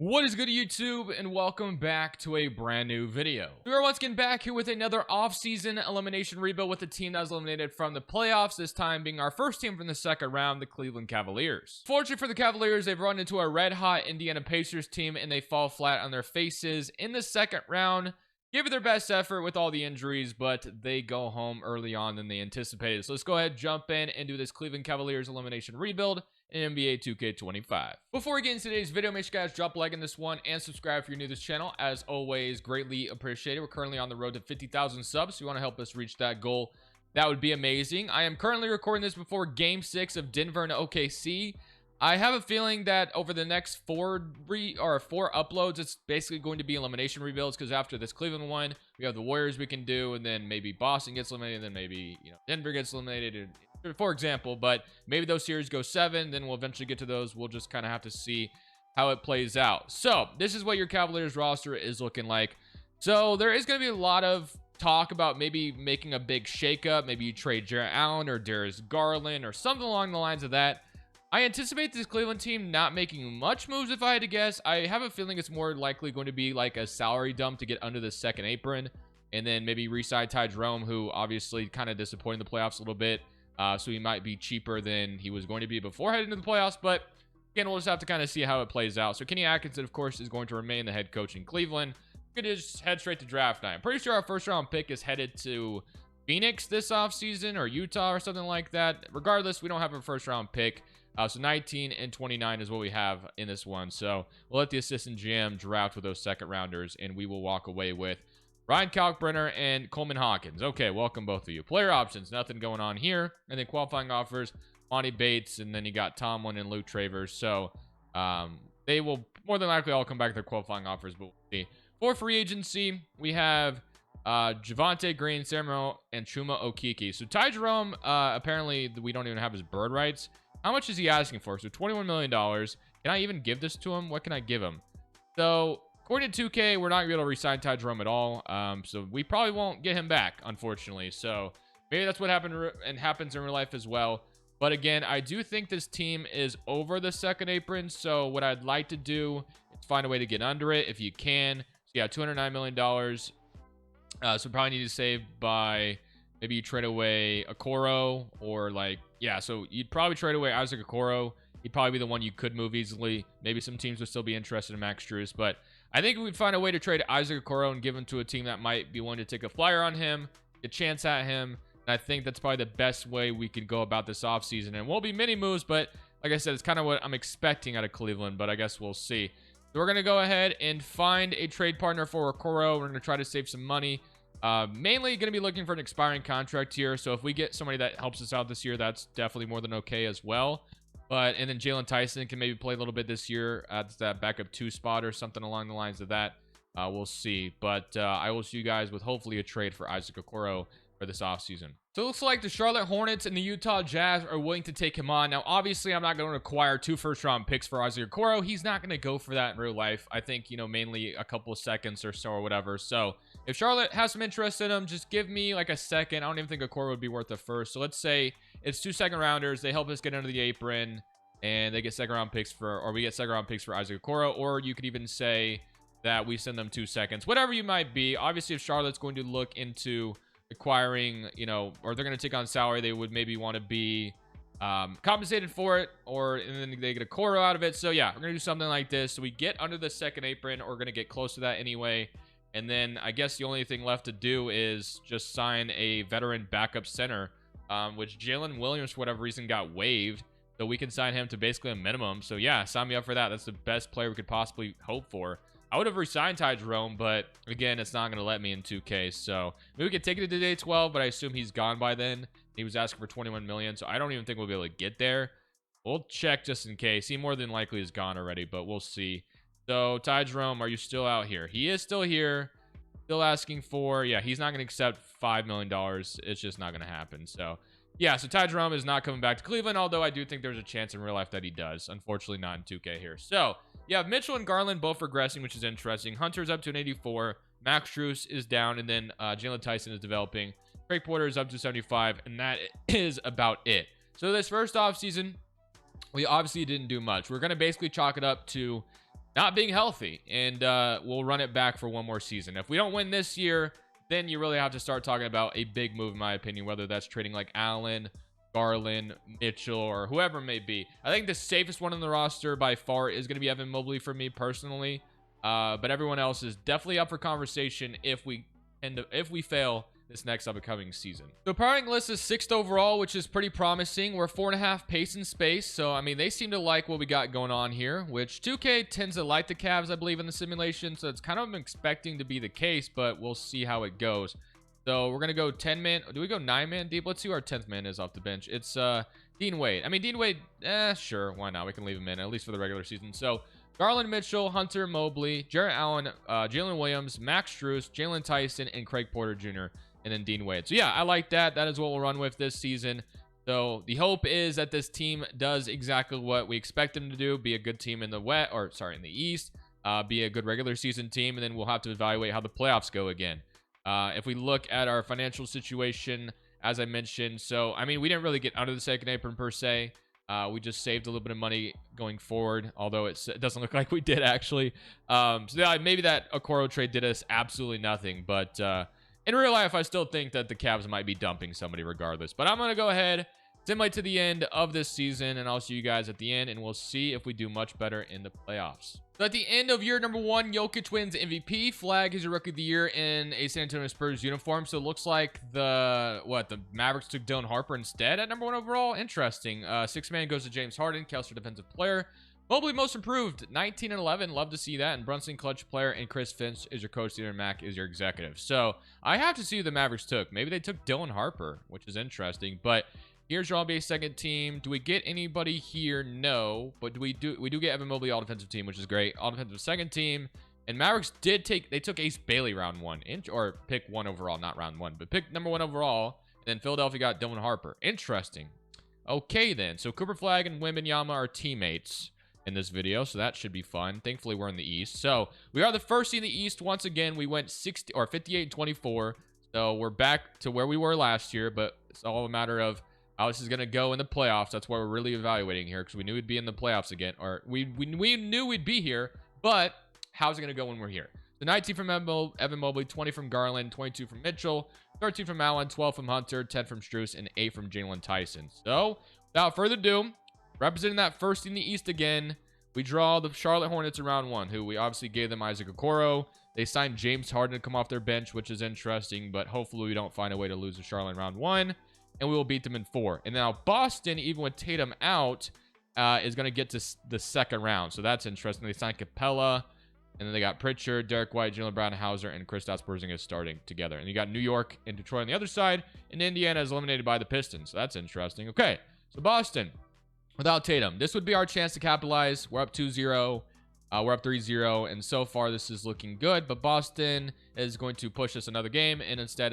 What is good, YouTube, and welcome back to a brand new video. We are once again back here with another off-season elimination rebuild with a team that was eliminated from the playoffs, this time being our first team from the second round, the Cleveland Cavaliers. Fortunately for the Cavaliers, they've run into a red-hot Indiana Pacers team and they fall flat on their faces in the second round. Give it their best effort with all the injuries, but they go home early on than they anticipated. So let's go ahead, jump in, and do this Cleveland Cavaliers elimination rebuild in NBA 2K25. Before we get into today's video, make sure you guys drop a like on this one and subscribe if you're new to this channel. As always, greatly appreciated. We're currently on the road to 50,000 subs, so you want to help us reach that goal, that would be amazing. I am currently recording this before Game 6 of Denver and OKC. I have a feeling that over the next four uploads, it's basically going to be elimination rebuilds, because after this Cleveland one, we have the Warriors we can do, and then maybe Boston gets eliminated, and then maybe Denver gets eliminated, for example. But maybe those series go 7, then we'll eventually get to those. We'll just kind of have to see how it plays out. So this is what your Cavaliers roster is looking like. So there is going to be a lot of talk about maybe making a big shakeup. Maybe you trade Jarrett Allen or Darius Garland or something along the lines of that. I anticipate this Cleveland team not making much moves. If I had to guess, I have a feeling it's more likely going to be like a salary dump to get under the second apron, and then maybe re-sign Ty Jerome, who obviously kind of disappointed in the playoffs a little bit. So he might be cheaper than he was going to be before heading into the playoffs. But again, we'll just have to kind of see how it plays out. So Kenny Atkinson, of course, is going to remain the head coach in Cleveland. We're going to just head straight to draft night. I'm pretty sure our first round pick is headed to Phoenix this offseason, or Utah or something like that. Regardless, we don't have a first round pick. So 19 and 29 is what we have in this one. So we'll let the assistant GM draft with those second rounders, and we will walk away with Ryan Kalkbrenner and Coleman Hawkins. Okay, welcome both of you. Player options, nothing going on here. And then qualifying offers, Monty Bates, and then you got Tomlin and Luke Travers. So they will more than likely all come back to their qualifying offers, but we'll see. For free agency, we have Javonte Green, Samuel, and Chuma Okeke. So Ty Jerome, apparently we don't even have his bird rights. How much is he asking for? So $21 million. Can I even give this to him? What can I give him? So according to 2K, we're not going to be able to re-sign Ty Jerome at all. So we probably won't get him back, unfortunately. So maybe that's what happens in real life as well. But again, I do think this team is over the second apron. So what I'd like to do is find a way to get under it if you can. So yeah, $209 million. So probably need to save by maybe you trade away Okoro, or like, yeah, so you'd probably trade away Isaac Okoro. He'd probably be the one you could move easily. Maybe some teams would still be interested in Max Strus, but I think we'd find a way to trade Isaac Okoro and give him to a team that might be willing to take a flyer on him, a chance at him. And I think that's probably the best way we could go about this offseason. And it won't be many moves, but like I said, it's kind of what I'm expecting out of Cleveland, but I guess we'll see. So we're going to go ahead and find a trade partner for Okoro. We're going to try to save some money. Mainly going to be looking for an expiring contract here. So if we get somebody that helps us out this year, that's definitely more than okay as well. And then Jalen Tyson can maybe play a little bit this year at that backup 2 spot or something along the lines of that. We'll see. But I will see you guys with hopefully a trade for Isaac Okoro for this offseason. So it looks like the Charlotte Hornets and the Utah Jazz are willing to take him on. Now, obviously, I'm not going to acquire 2 first-round picks for Isaac Okoro. He's not going to go for that in real life. I think, mainly a couple of seconds or so or whatever. So if Charlotte has some interest in him, just give me like a second. I don't even think Okoro would be worth the first. So let's say it's 2 second-rounders. They help us get under the apron, and they get second-round picks or we get second-round picks for Isaac Okoro. Or you could even say that we send them 2 seconds. Whatever you might be. Obviously, if Charlotte's going to look into acquiring, or they're going to take on salary, they would maybe want to be compensated for it, and then they get a Okoro out of it. So yeah, we're going to do something like this. So we get under the second apron, or we're going to get close to that anyway. And then I guess the only thing left to do is just sign a veteran backup center, which Jalen Williams, for whatever reason, got waived. So we can sign him to basically a minimum. So yeah, sign me up for that. That's the best player we could possibly hope for. I would have re-signed Ty Jerome, but again, it's not going to let me in 2K. So maybe we could take it to day 12, but I assume he's gone by then. He was asking for 21 million, so I don't even think we'll be able to get there. We'll check just in case. He more than likely is gone already, but we'll see. So Ty Jerome, are you still out here? He is still here. Still asking for, yeah, he's not going to accept $5 million. It's just not going to happen. So yeah, so Ty Jerome is not coming back to Cleveland, although I do think there's a chance in real life that he does. Unfortunately, not in 2K here. So you have Mitchell and Garland both regressing, which is interesting. Hunter's up to an 84. Max Strus is down, and then Jalen Tyson is developing. Craig Porter is up to 75, and that is about it. So this first offseason, we obviously didn't do much. We're going to basically chalk it up to not being healthy, and we'll run it back for one more season. If we don't win this year, then you really have to start talking about a big move, in my opinion, whether that's trading like Allen, Garland, Mitchell, or whoever it may be. I think the safest one on the roster by far is going to be Evan Mobley for me personally, but everyone else is definitely up for conversation if we fail this next upcoming season. The powering list is 6th overall, which is pretty promising. We're 4.5 pace and space, so I mean they seem to like what we got going on here, which 2K tends to like the Cavs, I believe, in the simulation, so it's kind of expecting to be the case, but we'll see how it goes. So we're gonna go 10-man. Do we go 9-man deep? Let's see who our 10th man is off the bench. It's Dean Wade. I mean, Dean Wade, sure, why not? We can leave him in, at least for the regular season. So Garland, Mitchell, Hunter, Mobley, Jarrett Allen, Jalen Williams, Max Strus, Jalen Tyson, and Craig Porter Jr., and then Dean Wade. So yeah, I like that. That is what we'll run with this season. So the hope is that this team does exactly what we expect them to do, be a good team in the in the East, be a good regular season team, and then we'll have to evaluate how the playoffs go again. If we look at our financial situation, as I mentioned, so I mean, we didn't really get under the second apron per se. We just saved a little bit of money going forward, although it doesn't look like we did actually. So yeah, maybe that Okoro trade did us absolutely nothing, but in real life, I still think that the Cavs might be dumping somebody regardless. But I'm going to go ahead, simulate to the end of this season, and I'll see you guys at the end, and we'll see if we do much better in the playoffs. So at the end of year number 1, Jokic wins MVP. Flag is your rookie of the year in a San Antonio Spurs uniform. So it looks like the Mavericks took Dylan Harper instead at number 1 overall. Interesting. 6-man goes to James Harden, Kelsey defensive player. Mobley most improved, 19 and 11. Love to see that. And Brunson clutch player, and Chris Finch is your coach. Theodore Mack is your executive. So I have to see who the Mavericks took. Maybe they took Dylan Harper, which is interesting. But here's your All-NBA second team. Do we get anybody here? No. But we do get Evan Mobley all defensive team, which is great. All defensive second team. And Mavericks they took Ace Bailey round 1, or pick 1 overall, not round 1, but pick number 1 overall. And then Philadelphia got Dylan Harper. Interesting. Okay then. So Cooper Flag and Wembanyama are teammates in this video, so that should be fun. Thankfully, we're in the East. So we are the first seed in the East once again. We went 58-24. So we're back to where we were last year, but it's all a matter of how this is going to go in the playoffs. That's what we're really evaluating here, because we knew we'd be in the playoffs again, or we knew we'd be here, but how's it going to go when we're here? The 19 from Evan Mobley, 20 from Garland, 22 from Mitchell, 13 from Allen, 12 from Hunter, 10 from Strus, and 8 from Jalen Tyson. So without further ado, representing that first in the East again, we draw the Charlotte Hornets in round 1, who we obviously gave them Isaac Okoro. They signed James Harden to come off their bench, which is interesting, but hopefully we don't find a way to lose to Charlotte in round 1, and we will beat them in 4. And now Boston, even with Tatum out, is going to get to the second round, so that's interesting. They signed Capella, and then they got Pritchard, Derek White, Jalen Brown, Hauser, and Kristaps Porzingis starting together. And you got New York and Detroit on the other side, and Indiana is eliminated by the Pistons, so that's interesting. Okay, so Boston without Tatum, this would be our chance to capitalize. We're up 2-0. We're up 3-0, and so far this is looking good, but Boston is going to push us another game, and instead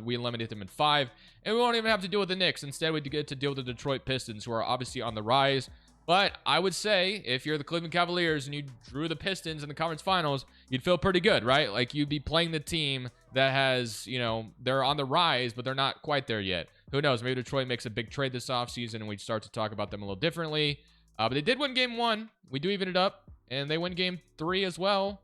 we eliminate them in 5, and we won't even have to deal with the Knicks. Instead, we get to deal with the Detroit Pistons, who are obviously on the rise. But I would say if you're the Cleveland Cavaliers and you drew the Pistons in the conference finals, you'd feel pretty good, right? Like, you'd be playing the team that has, they're on the rise, but they're not quite there yet. Who knows? Maybe Detroit makes a big trade this offseason and we start to talk about them a little differently. But they did win game 1. We do even it up, and they win game 3 as well.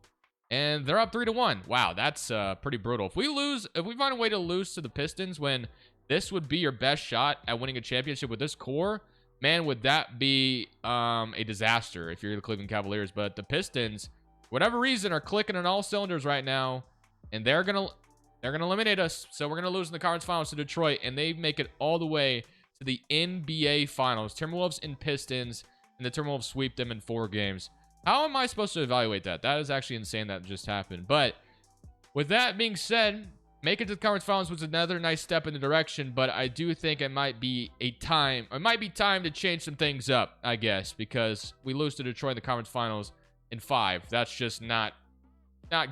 And they're up 3-1. Wow, that's pretty brutal. If we find a way to lose to the Pistons when this would be your best shot at winning a championship with this core, man, would that be a disaster if you're the Cleveland Cavaliers. But the Pistons, whatever reason, are clicking on all cylinders right now, and they're gonna eliminate us. So we're gonna lose in the conference finals to Detroit, and they make it all the way to the NBA Finals. Timberwolves and Pistons, and the Timberwolves sweep them in 4 games. How am I supposed to evaluate that? That is actually insane that just happened. But with that being said, make it to the conference finals was another nice step in the direction, but I do think it might be time to change some things up, I guess, because we lose to Detroit in the conference finals in 5. That's just not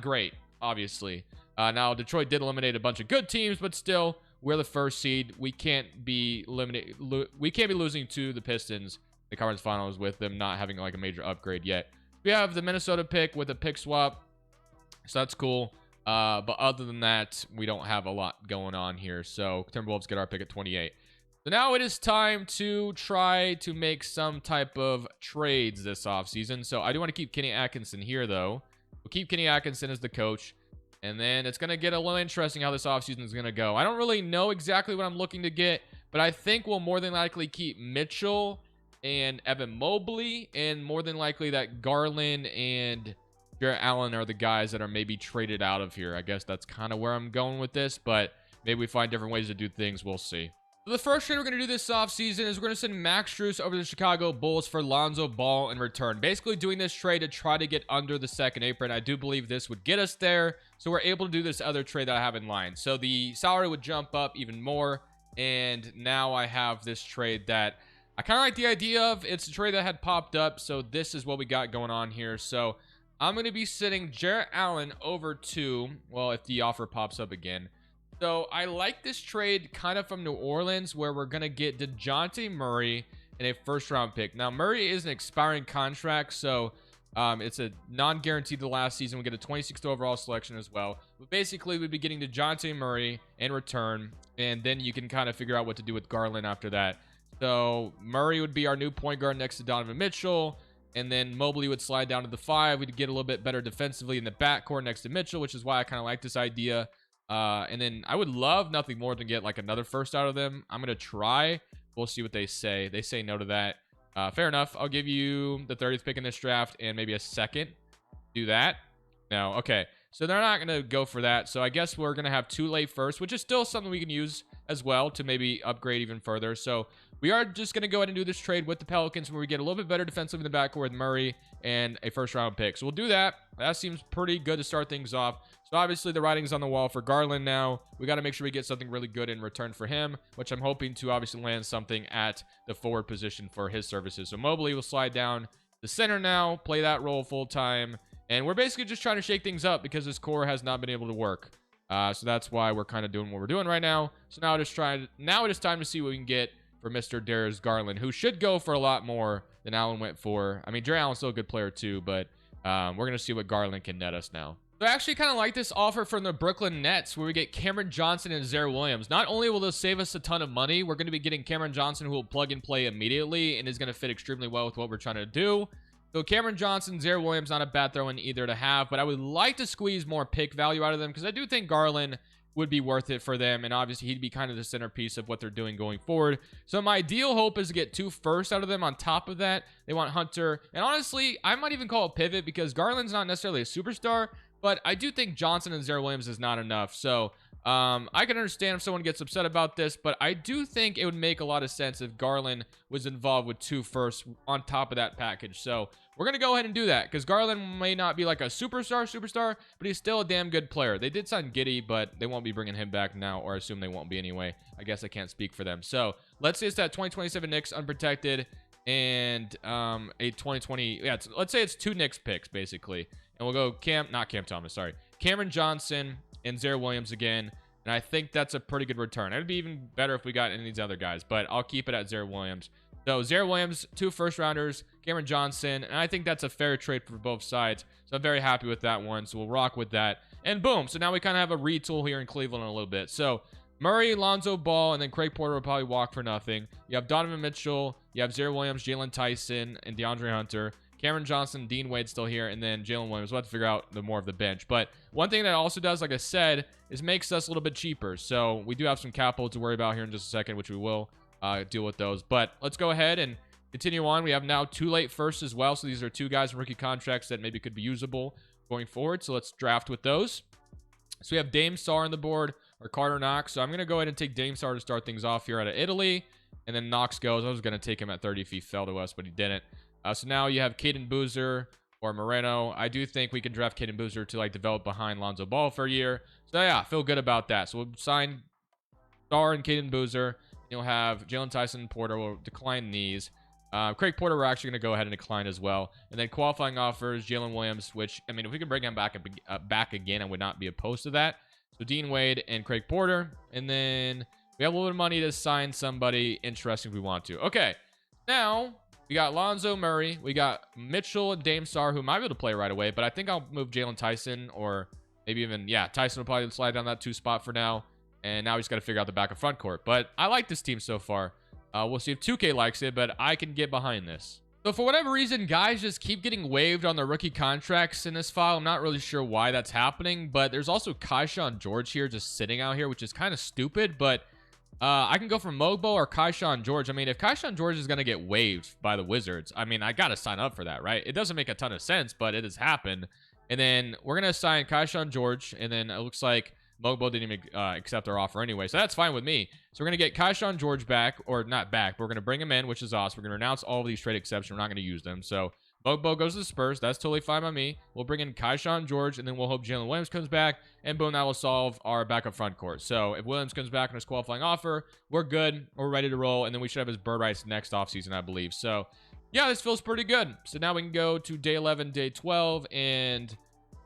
great, obviously. Now, Detroit did eliminate a bunch of good teams, but still, we're the first seed. We can't be losing to the Pistons in the conference finals with them not having like a major upgrade yet. We have the Minnesota pick with a pick swap, so that's cool. But other than that, we don't have a lot going on here. So Timberwolves get our pick at 28. So now it is time to try to make some type of trades this offseason. So I do want to keep Kenny Atkinson here, though. We'll keep Kenny Atkinson as the coach. And then it's going to get a little interesting how this offseason is going to go. I don't really know exactly what I'm looking to get, but I think we'll more than likely keep Mitchell and Evan Mobley, and more than likely that Garland and Jarrett Allen are the guys that are maybe traded out of here. I guess that's kind of where I'm going with this, but maybe we find different ways to do things. We'll see. So the first trade we're going to do this offseason is we're going to send Max Strus over to the Chicago Bulls for Lonzo Ball in return. Basically doing this trade to try to get under the second apron. I do believe this would get us there, so we're able to do this other trade that I have in line. So the salary would jump up even more, and now I have this trade that I kind of like the idea of. It's a trade that had popped up, so this is what we got going on here. So I'm going to be sending Jarrett Allen over to, well, if the offer pops up again. So I like this trade kind of from New Orleans, where we're going to get DeJounte Murray and a first-round pick. Now, Murray is an expiring contract, so it's a non-guaranteed the last season. We get a 26th overall selection as well. But basically, we'd be getting DeJounte Murray in return, and then you can kind of figure out what to do with Garland after that. So Murray would be our new point guard next to Donovan Mitchell, and then Mobley would slide down to the 5. We'd get a little bit better defensively in the backcourt next to Mitchell, which is why I kind of like this idea. And then I would love nothing more than get like another first out of them. I'm going to try. We'll see what they say. They say no to that. Fair enough. I'll give you the 30th pick in this draft and maybe a second. Do that. No. Okay. So they're not going to go for that. So I guess we're going to have 2 late firsts, which is still something we can use as well to maybe upgrade even further. So we are just going to go ahead and do this trade with the Pelicans where we get a little bit better defensively in the backcourt with Murray and a first round pick. So we'll do that. That seems pretty good to start things off. So obviously the writing's on the wall for Garland now. We got to make sure we get something really good in return for him, which I'm hoping to obviously land something at the forward position for his services. So Mobley will slide down the center now, play that role full time. And we're basically just trying to shake things up because this core has not been able to work. So that's why we're kind of doing what we're doing right now. So now it is time to see what we can get for Mr. Darius Garland, who should go for a lot more than Allen went for. I mean, Jarrett Allen's still a good player too, but we're going to see what Garland can net us now. So I actually kind of like this offer from the Brooklyn Nets where we get Cameron Johnson and Zaire Williams. Not only will this save us a ton of money, we're going to be getting Cameron Johnson who will plug and play immediately and is going to fit extremely well with what we're trying to do. So Cameron Johnson, Zaire Williams, not a bad throw-in either to have, but I would like to squeeze more pick value out of them because I do think Garland would be worth it for them, and obviously he'd be kind of the centerpiece of what they're doing going forward. So my ideal hope is to get 2 firsts out of them. On top of that, they want Hunter, and honestly, I might even call a pivot because Garland's not necessarily a superstar, but I do think Johnson and Zaire Williams is not enough. So I can understand if someone gets upset about this, but I do think it would make a lot of sense if Garland was involved with 2 firsts on top of that package. So we're going to go ahead and do that because Garland may not be like a superstar, but he's still a damn good player. They did sign Giddey, but they won't be bringing him back now, or I assume they won't be anyway. I guess I can't speak for them. So let's say it's that 2027 Knicks unprotected and a 2020. Yeah, let's say it's 2 Knicks picks basically. And we'll go Cameron Johnson and Zaire Williams again. And I think that's a pretty good return. It'd be even better if we got any of these other guys, but I'll keep it at Zaire Williams. So Zaire Williams, 2 first rounders, Cameron Johnson, and I think that's a fair trade for both sides. So I'm very happy with that one. So we'll rock with that. And boom. So now we kind of have a retool here in Cleveland in a little bit. So Murray, Lonzo Ball, and then Craig Porter will probably walk for nothing. You have Donovan Mitchell, you have Zaire Williams, Jalen Tyson, and DeAndre Hunter. Cameron Johnson, Dean Wade still here, and then Jalen Williams. We'll have to figure out the more of the bench. But one thing that also does, like I said, is makes us a little bit cheaper. So we do have some capital to worry about here in just a second, which we will deal with those. But let's go ahead and continue on. We have now 2 late firsts as well. So these are 2 guys in rookie contracts that maybe could be usable going forward. So let's draft with those. So we have Dame Sarr on the board or Carter Knox. So I'm going to go ahead and take Dame Sarr to start things off here out of Italy. And then Knox goes. I was going to take him at 30 if he fell to us, but he didn't. So now you have Caden Boozer or Moreno. I do think we can draft Caden Boozer to like develop behind Lonzo Ball for a year. So yeah, feel good about that. So we'll sign Sarr and Caden Boozer. You'll have Jalen Tyson and Porter. Will decline these. Craig Porter, we're actually going to go ahead and decline as well. And then qualifying offers, Jalen Williams, which, I mean, if we can bring him back again, I would not be opposed to that. So Dean Wade and Craig Porter. And then we have a little bit of money to sign somebody interesting if we want to. Okay, now we got Lonzo Murray. We got Mitchell and Dame Sarr, who might be able to play right away. But I think I'll move Jalen Tyson, or maybe even, yeah, Tyson will probably slide down that 2 spot for now. And now he's got to figure out the back of front court. But I like this team so far. We'll see if 2K likes it, but I can get behind this. So for whatever reason, guys just keep getting waived on their rookie contracts in this file. I'm not really sure why that's happening, but there's also Kaishan George here just sitting out here, which is kind of stupid, but I can go for Mogbo or Kaishan George. I mean, if Kaishan George is going to get waived by the Wizards, I mean, I got to sign up for that, right? It doesn't make a ton of sense, but it has happened. And then we're going to assign Kaishan George, and then it looks like Mogbo didn't even accept our offer anyway, so that's fine with me. So we're going to get Kaishan George back, or not back, but we're going to bring him in, which is awesome. We're going to renounce all of these trade exceptions. We're not going to use them. So Mogbo goes to the Spurs. That's totally fine by me. We'll bring in Kaishan George, and then we'll hope Jalen Williams comes back, and boom, that will solve our backup front court. So if Williams comes back on his qualifying offer, we're good. We're ready to roll, and then we should have his bird rights next offseason, I believe. So yeah, this feels pretty good. So now we can go to day 11, day 12, and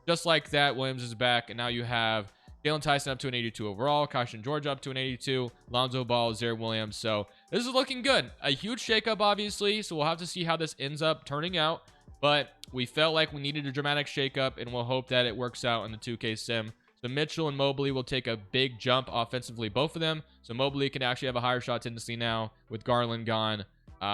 just like that, Williams is back, and now you have Jalen Tyson up to an 82 overall, Kaishan George up to an 82, Lonzo Ball, Zaire Williams. So this is looking good. A huge shakeup, obviously, so we'll have to see how this ends up turning out. But we felt like we needed a dramatic shakeup, and we'll hope that it works out in the 2K sim. So Mitchell and Mobley will take a big jump offensively, both of them. So Mobley can actually have a higher shot tendency now with Garland gone.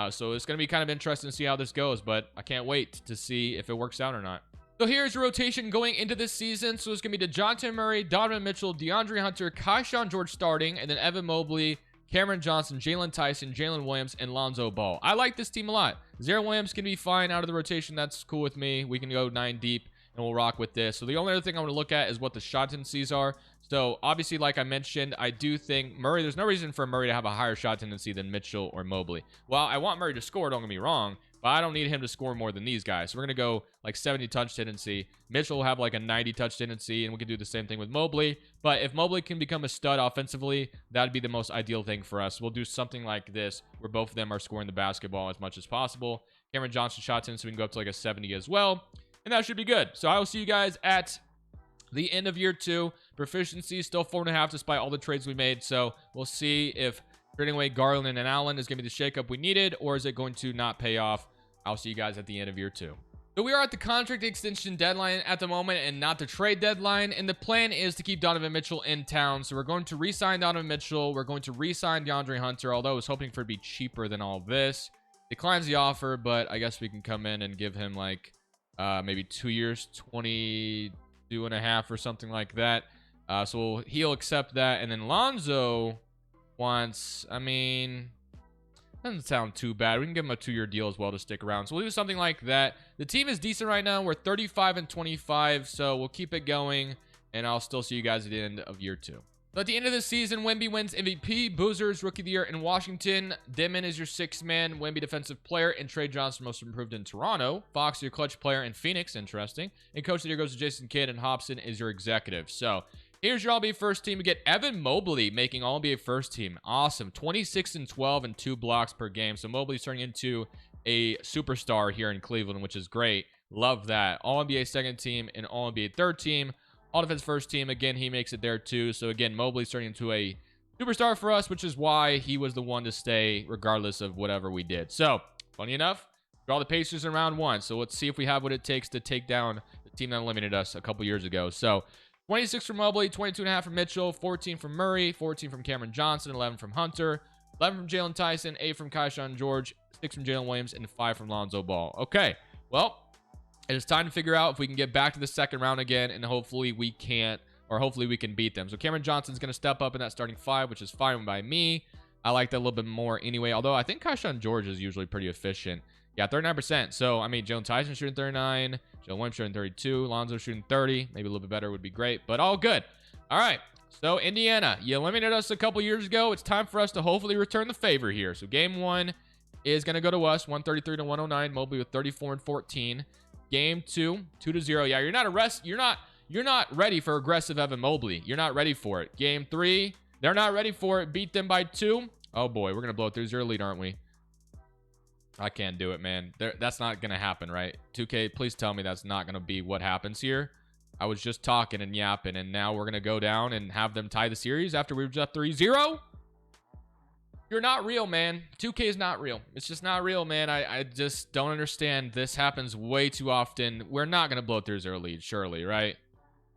So it's going to be kind of interesting to see how this goes, but I can't wait to see if it works out or not. So here's your rotation going into this season. So it's going to be DeJounte Murray, Donovan Mitchell, DeAndre Hunter, Kaishan George starting, and then Evan Mobley, Cameron Johnson, Jalen Tyson, Jalen Williams, and Lonzo Ball. I like this team a lot. Zaire Williams can be fine out of the rotation. That's cool with me. We can go 9 deep, and we'll rock with this. So the only other thing I want to look at is what the shot tendencies are. So obviously, like I mentioned, I do think Murray, there's no reason for Murray to have a higher shot tendency than Mitchell or Mobley. Well, I want Murray to score, don't get me wrong, but I don't need him to score more than these guys. So we're going to go like 70 touch tendency. Mitchell will have like a 90 touch tendency, and we can do the same thing with Mobley. But if Mobley can become a stud offensively, that'd be the most ideal thing for us. We'll do something like this where both of them are scoring the basketball as much as possible. Cameron Johnson shot tendency, we can go up to like a 70 as well. And that should be good. So I will see you guys at the end of year 2. Proficiency still 4.5 despite all the trades we made. So we'll see if trading away Garland and Allen is going to be the shakeup we needed, or is it going to not pay off? I'll see you guys at the end of year 2. So we are at the contract extension deadline at the moment and not the trade deadline. And the plan is to keep Donovan Mitchell in town. So we're going to re-sign Donovan Mitchell. We're going to re-sign DeAndre Hunter, although I was hoping for it to be cheaper than all of this. Declines the offer, but I guess we can come in and give him like maybe 2 years, 22.5 or something like that. So he'll accept that. And then Lonzo wants, I mean, doesn't sound too bad. We can give him a 2-year deal as well to stick around. So we'll do something like that. The team is decent right now. We're 35 and 25, so we'll keep it going. And I'll still see you guys at the end of year 2. So at the end of the season, Wemby wins MVP, Boozers Rookie of the Year in Washington. Denman is your 6th man, Wemby Defensive Player, and Trey Johnson Most Improved in Toronto. Fox your Clutch Player in Phoenix, interesting. And Coach of the Year goes to Jason Kidd, and Hobson is your Executive. So here's your All-NBA first team. We get Evan Mobley making All-NBA first team. Awesome. 26 and 12 and 2 blocks per game. So Mobley's turning into a superstar here in Cleveland, which is great. Love that. All-NBA second team and All-NBA third team. All-Defense first team. Again, he makes it there too. So again, Mobley's turning into a superstar for us, which is why he was the one to stay regardless of whatever we did. So, funny enough, draw the Pacers in round 1. So let's see if we have what it takes to take down the team that eliminated us a couple years ago. So 26 from Mobley, 22.5 from Mitchell, 14 from Murray, 14 from Cameron Johnson, 11 from Hunter, 11 from Jalen Tyson, 8 from Kaishan George, 6 from Jalen Williams, and 5 from Lonzo Ball. Okay, well, it is time to figure out if we can get back to the second round again, and hopefully we can't, or hopefully we can beat them. So Cameron Johnson's going to step up in that starting 5, which is fine by me. I like that a little bit more anyway, although I think Kaishan George is usually pretty efficient. Yeah, 39%. So, I mean, Jalen Tyson shooting 39, Jalen Williams shooting 32, Lonzo shooting 30. Maybe a little bit better would be great, but all good. All right, so Indiana, you eliminated us a couple years ago. It's time for us to hopefully return the favor here. So game 1 is going to go to us, 133 to 109. Mobley with 34 and 14. Game 2, 2-0. Yeah, you're not ready for aggressive Evan Mobley. You're not ready for it. Game 3, they're not ready for it. Beat them by 2. Oh boy, we're gonna blow a 3-0 lead, aren't we? I can't do it, man. That's not gonna happen, right? 2K, please tell me that's not gonna be what happens here. I was just talking and yapping, and now we're gonna go down and have them tie the series after we were just 3-0. You're not real, man. 2K is not real. It's just not real, man. I just don't understand. This happens way too often. We're not going to blow a 3-0 lead, surely, right?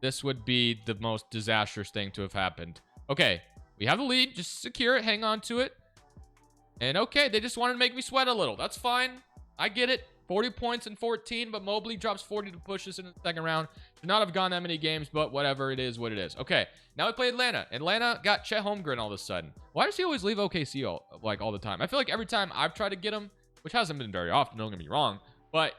This would be the most disastrous thing to have happened. Okay, We have the lead. Just secure it. Hang on to it. And okay, they just wanted to make me sweat a little. That's fine. I get it. 40 points in 14, but Mobley drops 40 to push us in the second round. Should not have gone that many games, but whatever. It is what it is. Okay, now we play Atlanta. Atlanta got Chet Holmgren all of a sudden. Why does he always leave OKC all the time? I feel like every time I've tried to get him, which hasn't been very often, don't get me wrong, but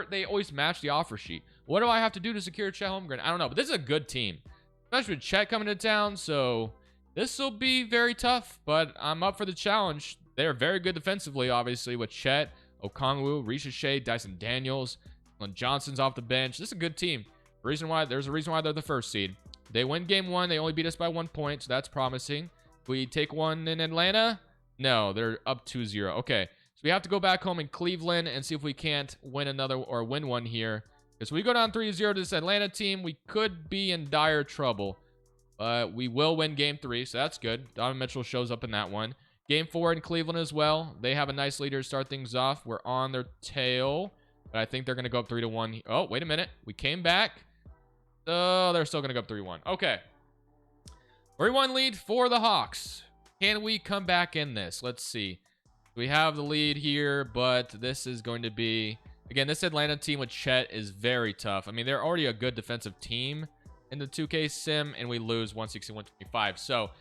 they always match the offer sheet. What do I have to do to secure Chet Holmgren? I don't know, but this is a good team, especially with Chet coming to town, so this will be very tough, but I'm up for the challenge. They're very good defensively, obviously, with Chet, Okongwu, Ricochet, Dyson Daniels, Lynn Johnson's off the bench. This is a good team. There's a reason why they're the first seed. They win game 1. They only beat us by 1 point, so that's promising. We take one in Atlanta. No, they're up 2-0. Okay, so we have to go back home in Cleveland and see if we can't win another or win one here. Because we go down 3-0 to this Atlanta team, we could be in dire trouble. But we will win game 3, so that's good. Donovan Mitchell shows up in that one. Game 4 in Cleveland as well. They have a nice leader to start things off. We're on their tail, but I think they're going to go up 3-1. Oh, wait a minute. We came back. Oh, they're still going to go up 3-1. Okay. 3-1 lead for the Hawks. Can we come back in this? Let's see. We have the lead here, but this is going to be... Again, this Atlanta team with Chet is very tough. I mean, they're already a good defensive team in the 2K sim, and we lose 160-125. So...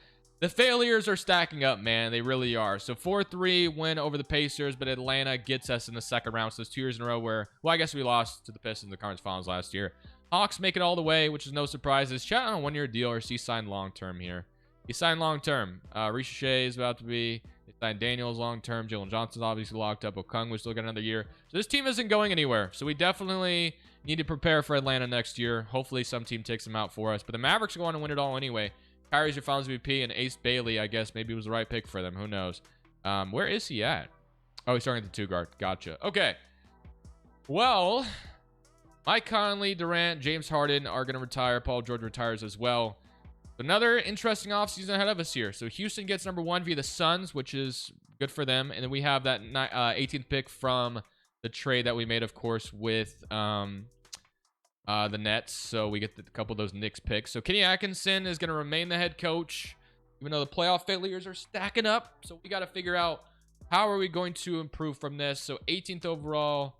the failures are stacking up, man. They really are. So 4-3 win over the Pacers, but Atlanta gets us in the second round. So it's 2 years in a row where, well, I guess we lost to the Pistons in the conference finals last year. Hawks make it all the way, which is no surprises. Chat on a 1-year deal, or is he signed long-term here? He signed long-term. Ricochet is about to be. They signed Daniels long-term. Jalen Johnson's obviously locked up. Okongwu still got another year. So this team isn't going anywhere. So we definitely need to prepare for Atlanta next year. Hopefully some team takes them out for us. But the Mavericks are going to win it all anyway. Kyrie's your finals MVP, and Ace Bailey, I guess, maybe was the right pick for them. Who knows? Where is he at? Oh, he's starting at the 2 guard. Gotcha. Okay. Well, Mike Conley, Durant, James Harden are going to retire. Paul George retires as well. Another interesting offseason ahead of us here. So Houston gets number 1 via the Suns, which is good for them. And then we have that 18th pick from the trade that we made, of course, with... the Nets, so we get a couple of those Knicks picks. So Kenny Atkinson is going to remain the head coach, even though the playoff failures are stacking up. So we got to figure out how are we going to improve from this. So 18th overall,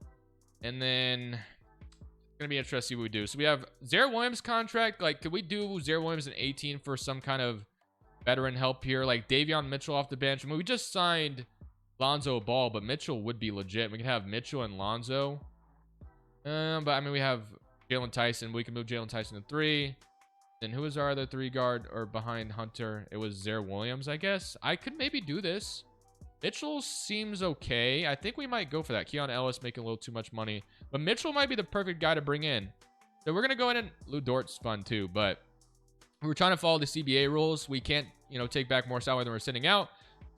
and then it's going to be interesting to see what we do. So we have Zaire Williams contract. Like, could we do Zaire Williams in 18 for some kind of veteran help here? Like Davion Mitchell off the bench. I mean, we just signed Lonzo Ball, but Mitchell would be legit. We can have Mitchell and Lonzo. But I mean, we have Jalen Tyson. We can move Jalen Tyson to 3. Then who is our other 3 guard or behind Hunter? It was Zaire Williams, I guess. I could maybe do this. Mitchell seems okay. I think we might go for that. Keon Ellis making a little too much money. But Mitchell might be the perfect guy to bring in. So we're going to go in and... Lou Dort's fun too, but we're trying to follow the CBA rules. We can't, take back more salary than we're sitting out.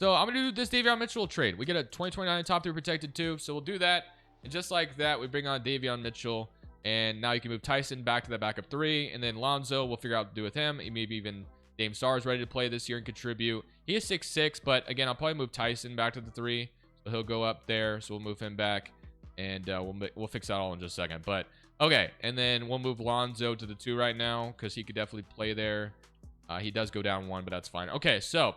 So I'm going to do this Davion Mitchell trade. We get a 2029 top 3 protected too. So we'll do that. And just like that, we bring on Davion Mitchell. And now you can move Tyson back to the backup 3. And then Lonzo, we'll figure out what to do with him. Maybe even Dame Sarr is ready to play this year and contribute. He is 6'6", but again, I'll probably move Tyson back to the 3. So he'll go up there. So we'll move him back. And we'll fix that all in just a second. But okay, and then we'll move Lonzo to the 2 right now because he could definitely play there. He does go down 1, but that's fine. Okay, so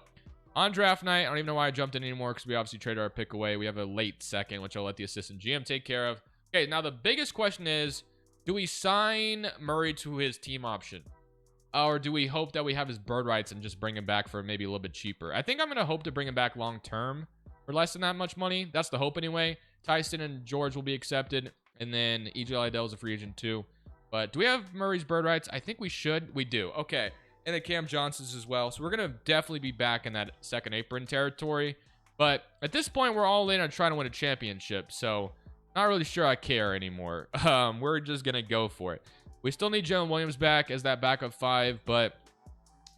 on draft night, I don't even know why I jumped in anymore because we obviously traded our pick away. We have a late second, which I'll let the assistant GM take care of. Okay, now the biggest question is, do we sign Murray to his team option? Or do we hope that we have his bird rights and just bring him back for maybe a little bit cheaper? I think I'm going to hope to bring him back long term for less than that much money. That's the hope anyway. Tyson and George will be accepted. And then EJ Liddell is a free agent too. But do we have Murray's bird rights? I think we should. We do. Okay. And then Cam Johnson's as well. So we're going to definitely be back in that second apron territory. But at this point, we're all in on trying to win a championship. So not really sure I care anymore. We're just going to go for it. We still need Jalen Williams back as that backup 5, but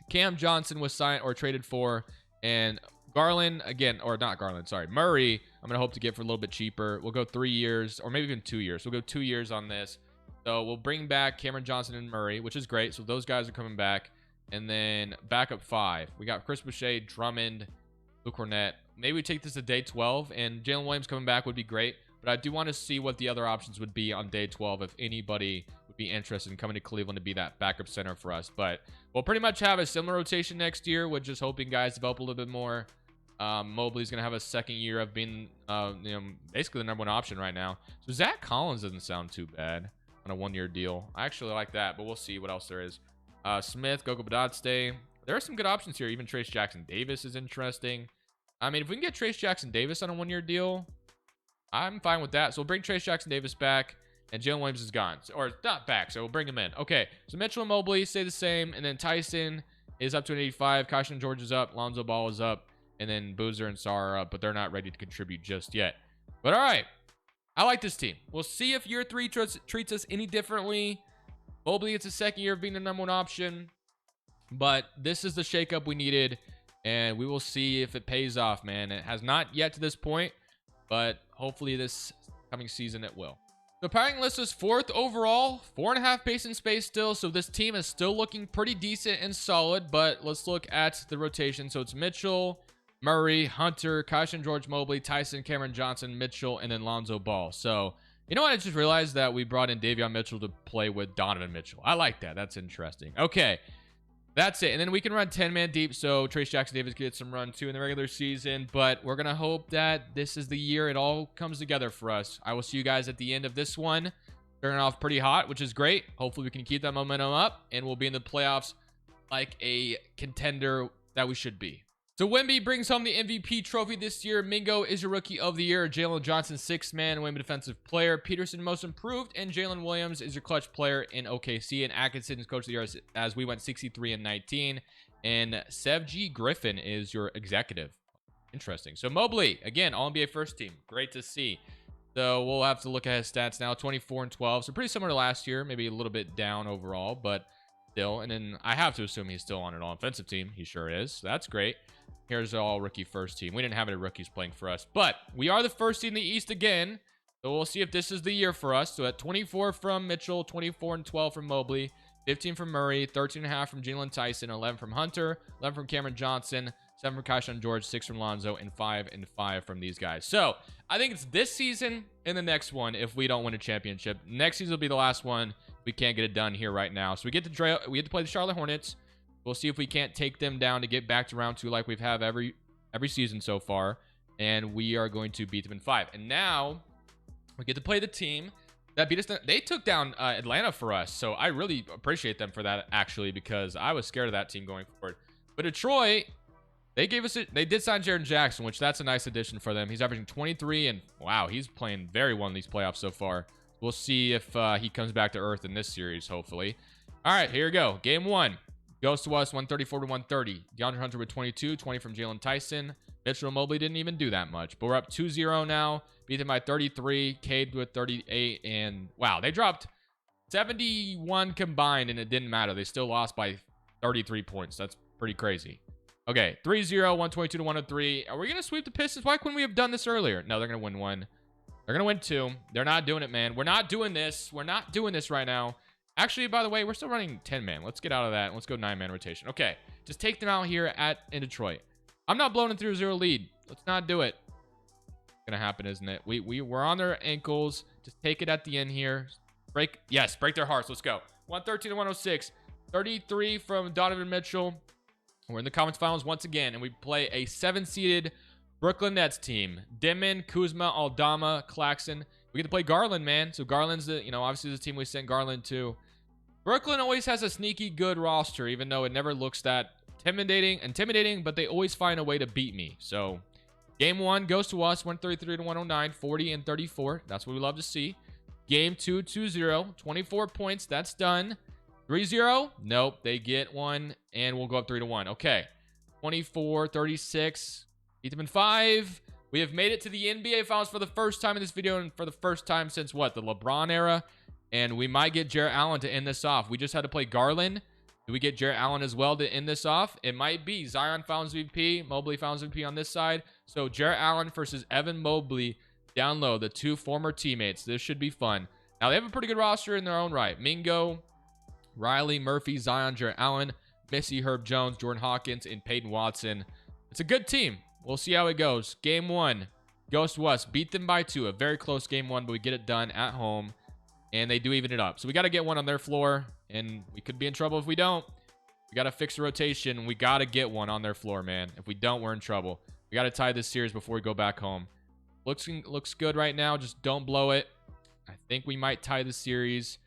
Cam Johnson was signed or traded for, and Garland, again, or not Garland, sorry, Murray, I'm going to hope to get for a little bit cheaper. We'll go 3 years, or maybe even 2 years. We'll go 2 years on this. So we'll bring back Cameron Johnson and Murray, which is great. So those guys are coming back. And then backup 5. We got Chris Boucher, Drummond, Luke Cornett. Maybe we take this to day 12, and Jalen Williams coming back would be great. But I do want to see what the other options would be on day 12 if anybody would be interested in coming to Cleveland to be that backup center for us. But we'll pretty much have a similar rotation next year, with just hoping guys develop a little bit more. Mobley's going to have a second year of being, basically the #1 option right now. So Zach Collins doesn't sound too bad on a 1-year deal. I actually like that, but we'll see what else there is. Smith, Gogo Badadste. There are some good options here. Even Trace Jackson Davis is interesting. I mean, if we can get Trace Jackson Davis on a 1-year deal, I'm fine with that. So we'll bring Trace Jackson Davis back, and Jalen Williams is gone. Or not back, so we'll bring him in. Okay, so Mitchell and Mobley stay the same, and then Tyson is up to an 85. Kashan George is up. Lonzo Ball is up. And then Boozer and Sarr are up, but they're not ready to contribute just yet. But all right, I like this team. We'll see if year 3 treats us any differently. Mobley, it's a second year of being the #1 option. But this is the shakeup we needed, and we will see if it pays off, man. It has not yet to this point, but hopefully this coming season it will. The powering list is 4th overall, 4.5 pace and space still, so this team is still looking pretty decent and solid. But let's look at the rotation. So it's Mitchell, Murray, Hunter, Kashan George, Mobley, Tyson, Cameron Johnson, Mitchell, and then Lonzo Ball. So, you know what? I just realized that we brought in Davion Mitchell to play with Donovan Mitchell. I like that. That's interesting. Okay, that's it. And then we can run 10-man deep, so Trace Jackson Davis gets some run too in the regular season. But we're going to hope that this is the year it all comes together for us. I will see you guys at the end of this one. Starting off pretty hot, which is great. Hopefully we can keep that momentum up, and we'll be in the playoffs like a contender that we should be. So Wemby brings home the MVP trophy this year. Mingo is your Rookie of the Year. Jalen Johnson, 6th man, Wemby Defensive Player. Peterson, Most Improved. And Jalen Williams is your clutch player in OKC. And Atkinson is Coach of the Year as we went 63-19. And Sevgi Griffin is your Executive. Interesting. So Mobley, again, All-NBA first team. Great to see. So we'll have to look at his stats now. 24-12. So pretty similar to last year. Maybe a little bit down overall, but still. And then I have to assume he's still on an all-offensive team. He sure is. So that's great. Here's the all-rookie first team. We didn't have any rookies playing for us, but we are the first team in the East again. So we'll see if this is the year for us. So at 24 from Mitchell, 24-12 from Mobley, 15 from Murray, 13.5 from Jalen Tyson, 11 from Hunter, 11 from Cameron Johnson, 7 from Kashan George, 6 from Lonzo, and 5 from these guys. So I think it's this season and the next one if we don't win a championship. Next season will be the last one. We can't get it done here right now. So we get to play the Charlotte Hornets. We'll see if we can't take them down to get back to round 2 like we've had every season so far. And we are going to beat them in 5. And now we get to play the team that beat us. They took down Atlanta for us. So I really appreciate them for that, actually, because I was scared of that team going forward. But Detroit, they did sign Jaren Jackson, which that's a nice addition for them. He's averaging 23, and wow, he's playing very well in these playoffs so far. We'll see if he comes back to earth in this series, hopefully. All right, here we go. Game 1. Goes to us, 134-130. DeAndre Hunter with 22, 20 from Jalen Tyson. Mitchell and Mobley didn't even do that much. But we're up 2-0 now. Beat them by 33. Cade with 38. And wow, they dropped 71 combined, and it didn't matter. They still lost by 33 points. That's pretty crazy. Okay, 3-0, 122-103. Are we going to sweep the Pistons? Why couldn't we have done this earlier? No, they're going to win 1. They're going to win 2. They're not doing it, man. We're not doing this. We're not doing this right now. Actually, by the way, we're still running 10-man. Let's get out of that. Let's go 9-man rotation. Okay, just take them out here in Detroit. I'm not blowing a 3-0 lead. Let's not do it. It's going to happen, isn't it? We're on their ankles. Just take it at the end here. Break their hearts. Let's go. 113-106. 33 from Donovan Mitchell. We're in the conference finals once again, and we play a 7-seeded Brooklyn Nets team. Dimon, Kuzma, Aldama, Claxton. We get to play Garland, man. So Garland's obviously the team we sent Garland to. Brooklyn always has a sneaky good roster, even though it never looks that intimidating, but they always find a way to beat me. So game 1 goes to us, 133-109, 40-34. That's what we love to see. Game 2, 2-0, 24 points. That's done. 3-0. Nope, they get 1, and we'll go up 3-1. Okay, 24-36. Beat them in 5. We have made it to the NBA Finals for the first time in this video, and for the first time since what? The LeBron era. And we might get Jarrett Allen to end this off. We just had to play Garland. Do we get Jarrett Allen as well to end this off? It might be. Zion Finals VP, Mobley Finals VP on this side. So Jarrett Allen versus Evan Mobley down low, the 2 former teammates. This should be fun. Now, they have a pretty good roster in their own right. Mingo, Riley, Murphy, Zion, Jarrett Allen, Missy, Herb Jones, Jordan Hawkins, and Peyton Watson. It's a good team. We'll see how it goes. Game 1 goes to us. Beat them by 2. A very close game 1, but we get it done at home. and they do even it up. So we got to get one on their floor, and we could be in trouble if we don't. We got to fix the rotation. We got to get one on their floor, man. If we don't, we're in trouble. We got to tie this series before we go back home. Looks good right now. Just don't blow it. I think we might tie the series.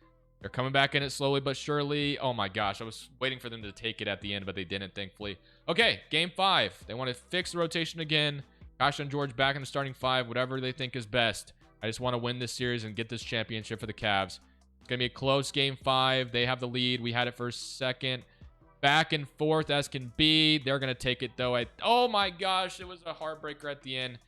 They're coming back in it slowly but surely. Oh my gosh, I was waiting for them to take it at the end, but they didn't, thankfully. Okay, game 5. They want to fix the rotation again. Gosh and George back in the starting 5, whatever they think is best. I just want to win this series and get this championship for the Cavs. It's going to be a close game 5. They have the lead. We had it for a second. Back and forth as can be. They're going to take it, though. Oh my gosh, it was a heartbreaker at the end.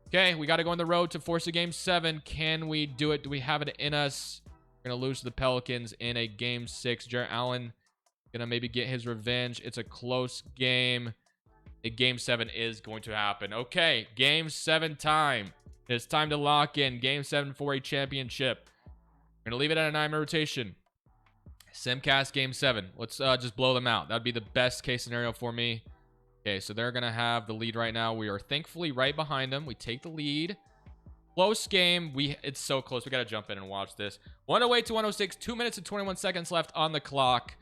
Okay, we got to go on the road to force a game 7. Can we do it? Do we have it in us? We're going to lose to the Pelicans in a game 6. Jarrett Allen going to maybe get his revenge. It's a close game. A game 7 is going to happen. Okay, game 7 time. It's time to lock in game 7 for a championship. We're going to leave it at a 9-man rotation. Simcast game 7. Let's just blow them out. That would be the best case scenario for me. Okay, so they're going to have the lead right now. We are thankfully right behind them. We take the lead. Close game. It's so close. We got to jump in and watch this. 108 to 106. 2 minutes and 21 seconds left on the clock.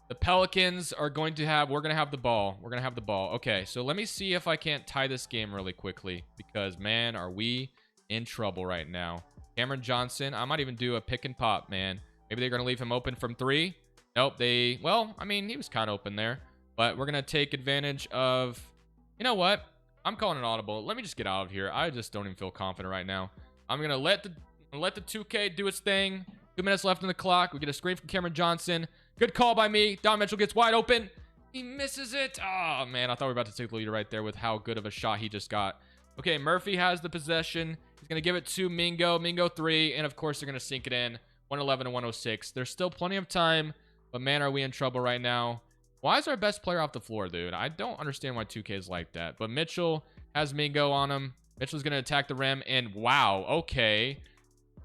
The Pelicans are going to have... We're going to have the ball. We're going to have the ball. Okay, so let me see if I can't tie this game really quickly. Because, man, are we in trouble right now. Cameron Johnson. I might even do a pick and pop, man. Maybe they're going to leave him open from 3. Nope, well, I mean, he was kind of open there. But we're going to take advantage of... You know what? I'm calling an audible. Let me just get out of here. I just don't even feel confident right now. I'm going to let the 2K do its thing. 2 minutes left on the clock. We get a screen from Cameron Johnson. Good call by me. Don Mitchell gets wide open. He misses it. Oh, man. I thought we were about to take the lead right there with how good of a shot he just got. Okay, Murphy has the possession. He's going to give it to Mingo. Mingo 3. And, of course, they're going to sink it in. 111 to 106. There's still plenty of time. But, man, are we in trouble right now. Why is our best player off the floor, dude? I don't understand why 2K is like that. But Mitchell has Mingo on him. Mitchell's going to attack the rim. And, wow, okay.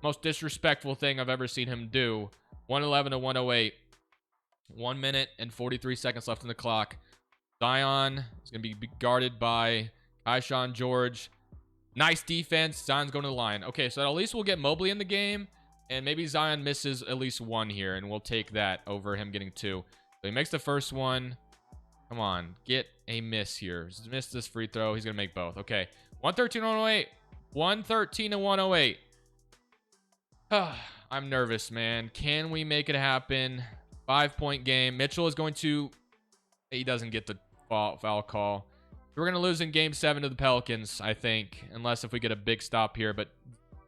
Most disrespectful thing I've ever seen him do. 111 to 108. 1 minute and 43 seconds left on the clock. Zion is going to be guarded by Kaishan George. Nice defense. Zion's going to the line. Okay, so at least we'll get Mobley in the game. And maybe Zion misses at least 1 here. And we'll take that over him getting 2. So he makes the first one. Come on. Get a miss here. Miss this free throw. He's going to make both. Okay. 113 to 108. 113 to 108. I'm nervous, man. Can we make it happen? 5-point game. Mitchell is going to... He doesn't get the foul call. We're going to lose in game 7 to the Pelicans, I think. Unless if we get a big stop here. But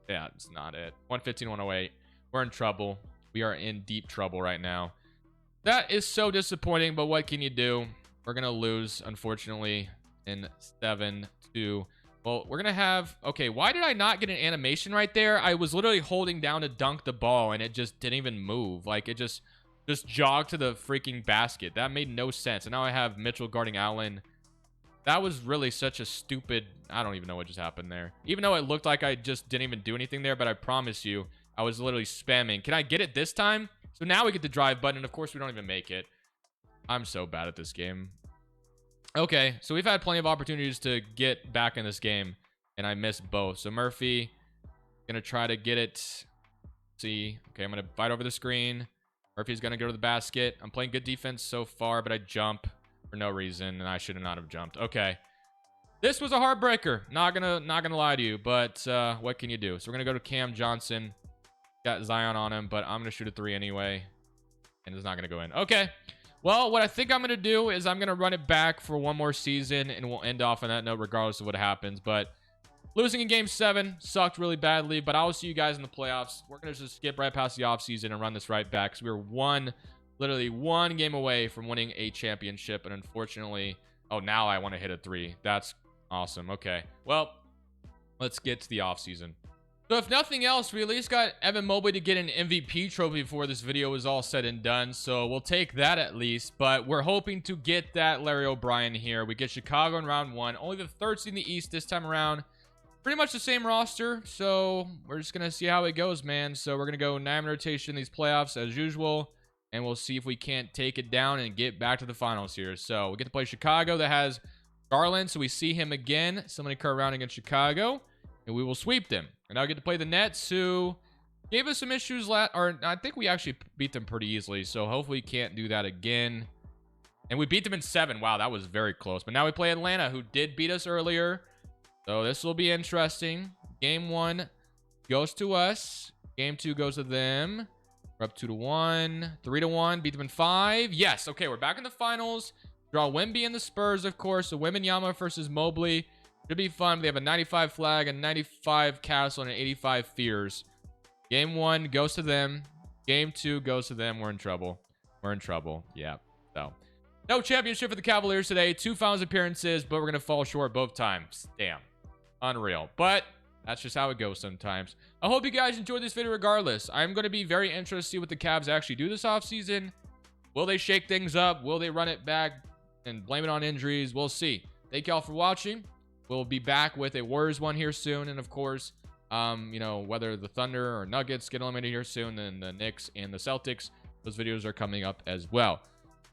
yeah, it's not it. 115 to 108. We're in trouble. We are in deep trouble right now. That is so disappointing, but what can you do? We're going to lose, unfortunately, in 7-2. Well, we're going to have... Okay, why did I not get an animation right there? I was literally holding down to dunk the ball, and it just didn't even move. Like, it just jogged to the freaking basket. That made no sense. And now I have Mitchell guarding Allen. That was really such a stupid... I don't even know what just happened there. Even though it looked like I just didn't even do anything there, but I promise you, I was literally spamming. Can I get it this time? So now we get the drive button, and of course we don't even make it. I'm so bad at this game. Okay, so we've had plenty of opportunities to get back in this game, and I missed both. So Murphy, gonna try to get it. See, okay, I'm gonna fight over the screen. Murphy's gonna go to the basket. I'm playing good defense so far, but I jump for no reason, and I should not have jumped. Okay, this was a heartbreaker. Not gonna lie to you, but what can you do? So we're gonna go to Cam Johnson. Got Zion on him, but I'm going to shoot a 3 anyway. And it's not going to go in. Okay. Well, what I think I'm going to do is I'm going to run it back for 1 more season. And we'll end off on that note regardless of what happens. But losing in game 7 sucked really badly. But I will see you guys in the playoffs. We're going to just skip right past the offseason and run this right back. Because we were literally one game away from winning a championship. And unfortunately... Oh, now I want to hit a 3. That's awesome. Okay. Well, let's get to the offseason. So if nothing else, we at least got Evan Mobley to get an MVP trophy before this video is all said and done. So we'll take that at least. But we're hoping to get that Larry O'Brien here. We get Chicago in round 1. Only the 3rd seed in the East this time around. Pretty much the same roster. So we're just going to see how it goes, man. So we're going to go 9-man rotation these playoffs as usual. And we'll see if we can't take it down and get back to the finals here. So we get to play Chicago that has Garland. So we see him again. Somebody curve around against Chicago. And we will sweep them. And now we get to play the Nets, who, gave us some issues or I think we actually beat them pretty easily. So hopefully we can't do that again. And we beat them in 7. Wow, that was very close. But now we play Atlanta, who did beat us earlier. So this will be interesting. Game 1 goes to us. Game 2 goes to them. We're up 2-1, 3-1. Beat them in 5. Yes. Okay, we're back in the finals. Draw Wemby and the Spurs, of course. So Wembanyama versus Mobley. Should be fun. They have a 95 flag, a 95 Castle, and an 85 Fears. Game 1 goes to them. Game 2 goes to them. We're in trouble. We're in trouble. Yeah. So, no championship for the Cavaliers today. 2 finals appearances, but we're going to fall short both times. Damn. Unreal. But that's just how it goes sometimes. I hope you guys enjoyed this video regardless. I'm going to be very interested to see what the Cavs actually do this offseason. Will they shake things up? Will they run it back and blame it on injuries? We'll see. Thank y'all for watching. We'll be back with a Warriors one here soon. And of course, you know, whether the Thunder or Nuggets get eliminated here soon, then the Knicks and the Celtics, those videos are coming up as well.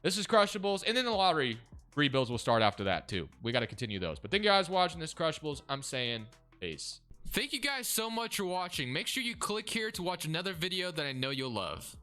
This is Crushables, and then the lottery rebuilds will start after that too. We got to continue those. But thank you guys for watching this Crushables. I'm saying peace. Thank you guys so much for watching. Make sure you click here to watch another video that I know you'll love.